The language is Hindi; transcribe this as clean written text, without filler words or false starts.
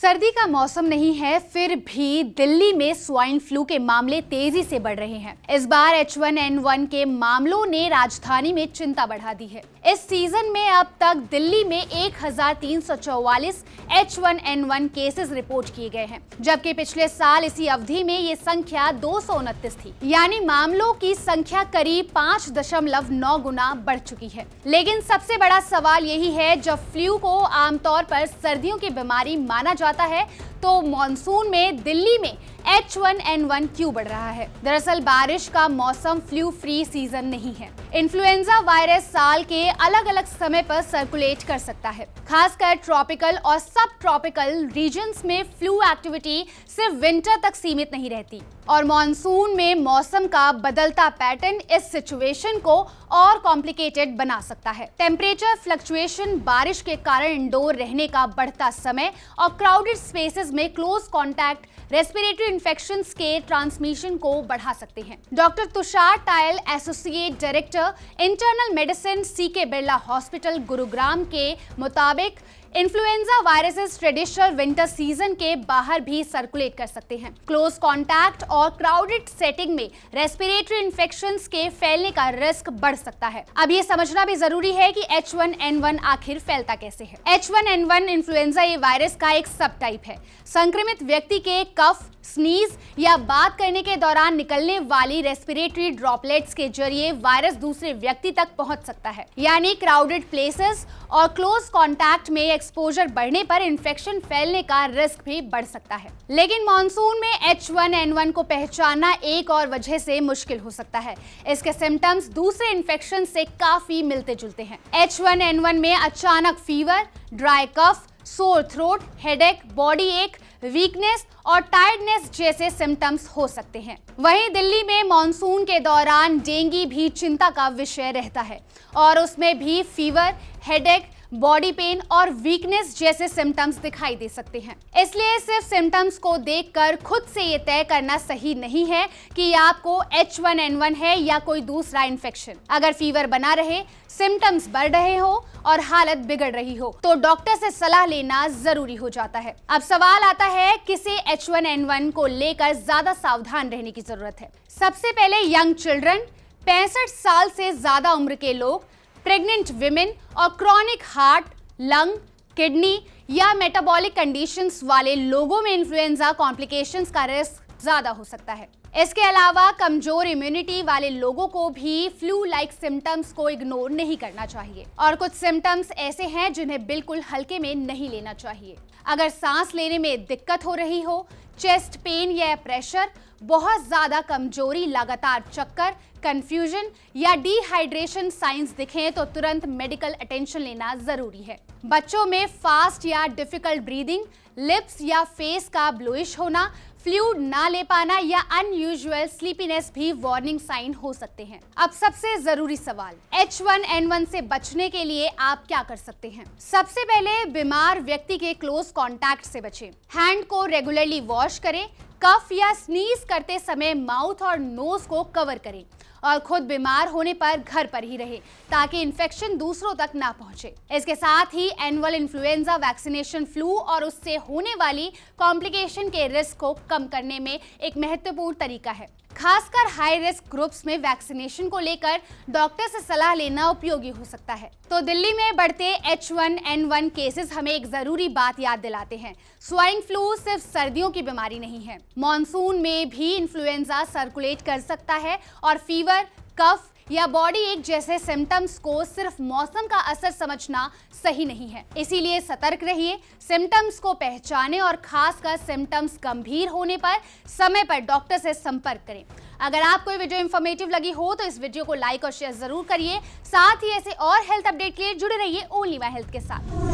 सर्दी का मौसम नहीं है, फिर भी दिल्ली में स्वाइन फ्लू के मामले तेजी से बढ़ रहे हैं। इस बार H1N1 के मामलों ने राजधानी में चिंता बढ़ा दी है। इस सीजन में अब तक दिल्ली में 1344 H1N1 केसेस रिपोर्ट किए गए हैं, जबकि पिछले साल इसी अवधि में ये संख्या 229 थी। यानी मामलों की संख्या करीब 5.9 गुना बढ़ चुकी है। लेकिन सबसे बड़ा सवाल यही है, जब फ्लू को आमतौर पर सर्दियों की बीमारी माना जाता है, तो मॉनसून में दिल्ली में H1N1 क्यों बढ़ रहा है? दरअसल बारिश का मौसम फ्लू फ्री सीजन नहीं है। इन्फ्लुएंजा वायरस साल के अलग अलग समय पर सर्कुलेट कर सकता है। खासकर ट्रॉपिकल और सब ट्रॉपिकल रीजन्स में फ्लू एक्टिविटी सिर्फ विंटर तक सीमित नहीं रहती, और मॉनसून में मौसम का बदलता पैटर्न इस सिचुएशन को और कॉम्प्लिकेटेड बना सकता है। टेम्परेचर फ्लक्चुएशन, बारिश के कारण इंडोर रहने का बढ़ता समय और क्राउडेड स्पेसेस में क्लोज कॉन्टैक्ट रेस्पिरेटरी इन्फेक्शंस के ट्रांसमिशन को बढ़ा सकते हैं। Doctor Tushar tile, associate director internal medicine, CK Birla hospital, Gurugram के मुताबिक influenza viruses traditional winter season के बाहर भी सर्कुलेट कर सकते हैं। क्लोज कॉन्टैक्ट और क्राउडेड सेटिंग में रेस्पिरेटरी इन्फेक्शंस के फैलने का रिस्क बढ़ सकता है। अब ये समझना भी जरूरी है कि H1N1 आखिर फैलता कैसे है। H1N1 इन्फ्लुएंजा ये वायरस का एक सब टाइप है। संक्रमित व्यक्ति के कफ, स्नीज या बात करने के दौरान निकलने वाली रेस्पिरेटरी ड्रॉपलेट्स के जरिए वायरस दूसरे व्यक्ति तक पहुंच सकता है। यानी क्राउडेड प्लेसेस और क्लोज कॉन्टैक्ट में एक्सपोजर बढ़ने पर इन्फेक्शन फैलने का रिस्क भी बढ़ सकता है। लेकिन मॉनसून में H1N1 को पहचानना एक और वजह से मुश्किल हो सकता है। इसके सिम्टम्स दूसरे इन्फेक्शन से काफी मिलते जुलते हैं। H1N1 में अचानक fever, dry cough, sore throat, headache, body ache, weakness और टायर्डनेस जैसे सिम्टम्स हो सकते हैं। वहीं दिल्ली में मॉनसून के दौरान डेंगू भी चिंता का विषय रहता है, और उसमें भी फीवर, हेडेक, बॉडी पेन और वीकनेस जैसे सिम्टम्स दिखाई दे सकते हैं। इसलिए सिर्फ सिम्टम्स को देखकर खुद से ये तय करना सही नहीं है कि आपको H1N1 है या कोई दूसरा इन्फेक्शन। अगर फीवर बना रहे, सिम्टम्स बढ़ रहे हो और हालत बिगड़ रही हो, तो डॉक्टर से सलाह लेना जरूरी हो जाता है। अब सवाल आता है, किसे H1N1 को लेकर ज्यादा सावधान रहने की जरूरत है? सबसे पहले यंग चिल्ड्रन, 65 साल से ज्यादा उम्र के लोग, प्रेग्नेंट विमेन और क्रॉनिक हार्ट, लंग, किडनी या मेटाबॉलिक कंडीशंस वाले लोगों में इन्फ्लुएंजा कॉम्प्लिकेशंस का रिस्क ज्यादा हो सकता है। इसके अलावा कमजोर इम्यूनिटी वाले लोगों को भी फ्लू लाइक सिम्टम्स को इग्नोर नहीं करना चाहिए, और कुछ सिम्टम्स ऐसे हैं जिन्हें बिल्कुल हल्के में नहीं लेना चाहिए। अगर सांस लेने में दिक्कत हो रही हो, चेस्ट पेन या प्रेशर, बहुत ज्यादा कमजोरी, लगातार चक्कर, कंफ्यूजन या डिहाइड्रेशन साइंस दिखें, तो तुरंत मेडिकल अटेंशन लेना जरूरी है। बच्चों में फास्ट या डिफिकल्ट ब्रीदिंग, लिप्स या फेस का ब्लूइश होना, फ्लूइड ना ले पाना या अनयूजुअल स्लीपीनेस भी वार्निंग साइन हो सकते हैं। अब सबसे जरूरी सवाल, H1N1 से बचने के लिए आप क्या कर सकते हैं? सबसे पहले बीमार व्यक्ति के क्लोज कॉन्टैक्ट से बचें। हैंड को रेगुलरली वॉश करें। कफ या स्नीज करते समय माउथ और नोज को कवर करें, और खुद बीमार होने पर घर पर ही रहे, ताकि इन्फेक्शन दूसरों तक ना पहुंचे। इसके साथ ही एनुअल इन्फ्लुएंजा वैक्सीनेशन फ्लू और उससे होने वाली कॉम्प्लिकेशन के रिस्क को कम करने में एक महत्वपूर्ण तरीका है। खासकर हाई रिस्क ग्रुप्स में वैक्सीनेशन को लेकर डॉक्टर से सलाह लेना उपयोगी हो सकता है। तो दिल्ली में बढ़ते H1N1 केसेस हमें एक जरूरी बात याद दिलाते हैं, स्वाइन फ्लू सिर्फ सर्दियों की बीमारी नहीं है। मॉनसून में भी इन्फ्लुएंजा सर्कुलेट कर सकता है, और फीवर, कफ या बॉडी एक जैसे सिम्टम्स को सिर्फ मौसम का असर समझना सही नहीं है। इसीलिए सतर्क रहिए, सिम्टम्स को पहचानें और खासकर सिम्टम्स गंभीर होने पर समय पर डॉक्टर से संपर्क करें। अगर आपको ये वीडियो इंफॉर्मेटिव लगी हो तो इस वीडियो को लाइक और शेयर जरूर करिए। साथ ही ऐसे और हेल्थ अपडेट के लिए जुड़े रहिए ओनली माय हेल्थ के साथ।